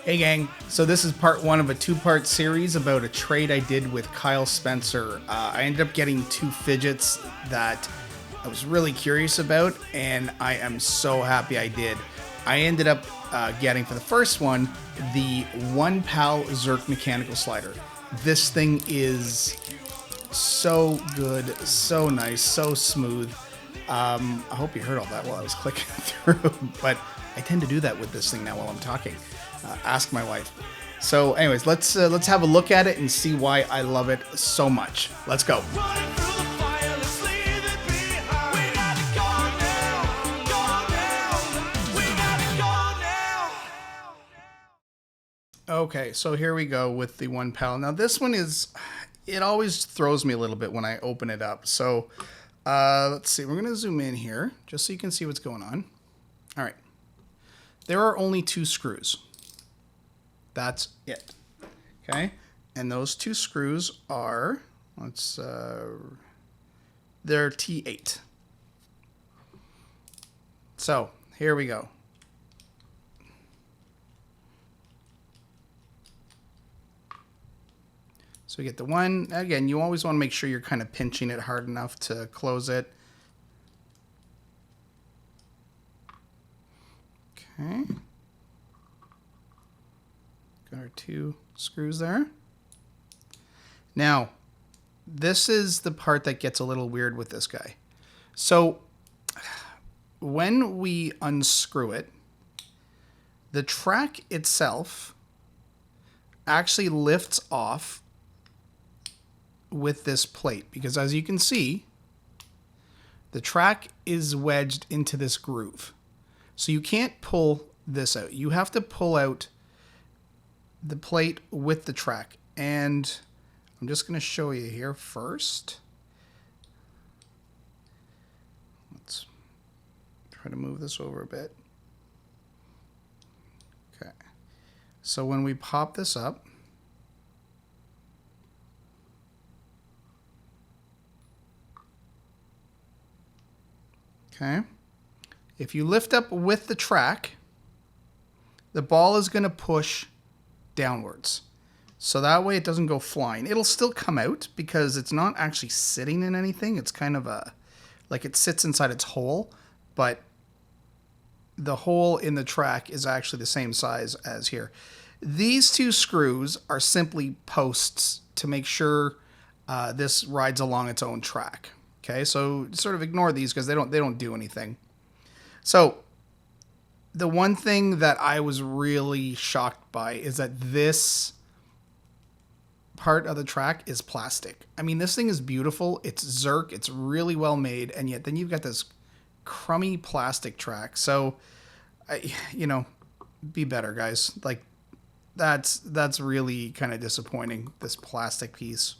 Hey gang, so this is part one of a two-part series about a trade I did with Kyle Spencer. I ended up getting two fidgets that I was really curious about, and I am so happy I did. I ended up getting, for the first one, the One Pal Zerk mechanical slider. This thing is so good, so nice, so smooth. I hope you heard all that while I was clicking through, but I tend to do that with this thing now while I'm talking. Ask my wife. So, anyways, let's have a look at it and see why I love it so much. Let's go. Okay, so here we go with the One Pal. Now this one it always throws me a little bit when I open it up. So let's see, we're gonna zoom in here just so you can see what's going on. All right, there are only two screws. That's it. Okay, and those two screws are, they're T8. So here we go. So we get the one, again, you always want to make sure you're kind of pinching it hard enough to close it. Okay. Got our two screws there. Now, this is the part that gets a little weird with this guy. So when we unscrew it, the track itself actually lifts off with this plate, because as you can see, the track is wedged into this groove. So you can't pull this out. You have to pull out the plate with the track. And I'm just going to show you here first. Let's try to move this over a bit. Okay. So when we pop this up, okay, if you lift up with the track, the ball is going to push downwards. So that way it doesn't go flying. It'll still come out because it's not actually sitting in anything. It's kind of like it sits inside its hole, but the hole in the track is actually the same size as here. These two screws are simply posts to make sure this rides along its own track. Okay, so sort of ignore these because they don't do anything. So the one thing that I was really shocked by is that this part of the track is plastic. I mean, this thing is beautiful. It's Zerk. It's really well made, and yet then you've got this crummy plastic track. So, you know, be better, guys. Like that's really kind of disappointing, this plastic piece.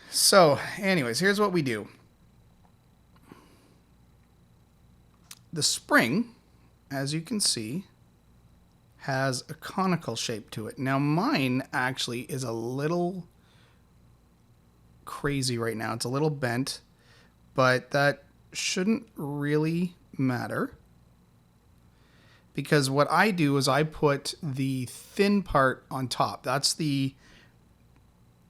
So, anyways, here's what we do. The spring, as you can see, has a conical shape to it. Now mine actually is a little crazy right now. It's a little bent, but that shouldn't really matter, because what I do is I put the thin part on top. That's the,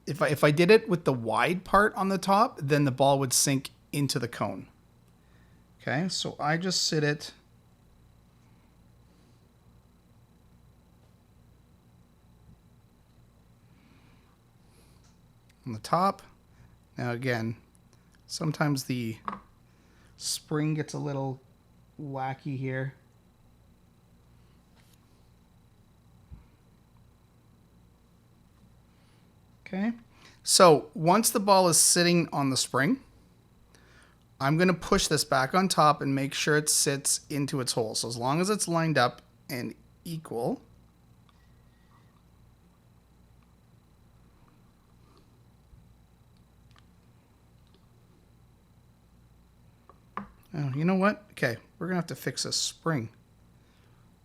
if I did it with the wide part on the top, then the ball would sink into the cone. Okay, so I just sit it on the top. Now again, sometimes the spring gets a little wacky here. Okay, so once the ball is sitting on the spring, I'm going to push this back on top and make sure it sits into its hole. So as long as it's lined up and equal, oh, you know what? Okay, we're going to have to fix this spring.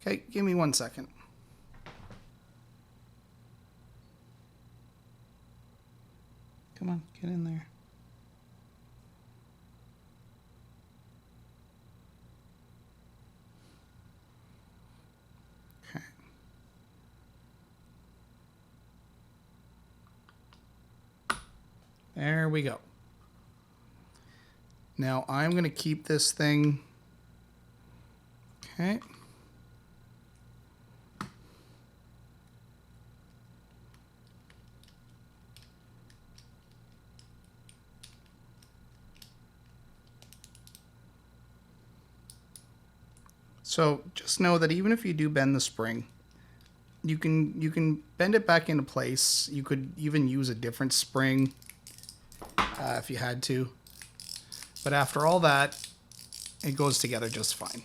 Okay, give me 1 second. Come on, get in there. There we go. Now I'm going to keep this thing. Okay. So just know that even if you do bend the spring, you can bend it back into place. You could even use a different spring if you had to. But after all that, it goes together just fine.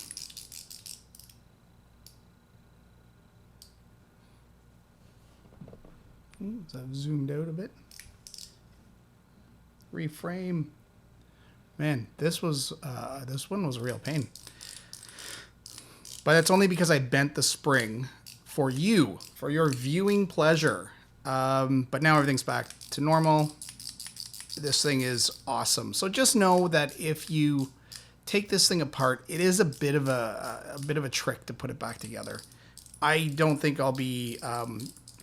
So I've zoomed out a bit. Reframe. Man, this one was a real pain. But it's only because I bent the spring for you, for your viewing pleasure. But now everything's back to normal. This thing is awesome. So just know that if you take this thing apart, it is a bit of a trick to put it back together. I don't think I'll be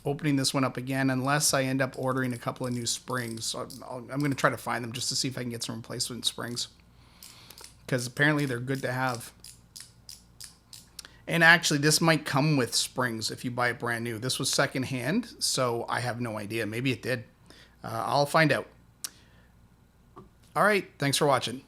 opening this one up again unless I end up ordering a couple of new springs. So I'm going to try to find them just to see if I can get some replacement springs, because apparently they're good to have. And actually, this might come with springs if you buy it brand new. This was secondhand, so I have no idea. Maybe it did. I'll find out. All right, thanks for watching.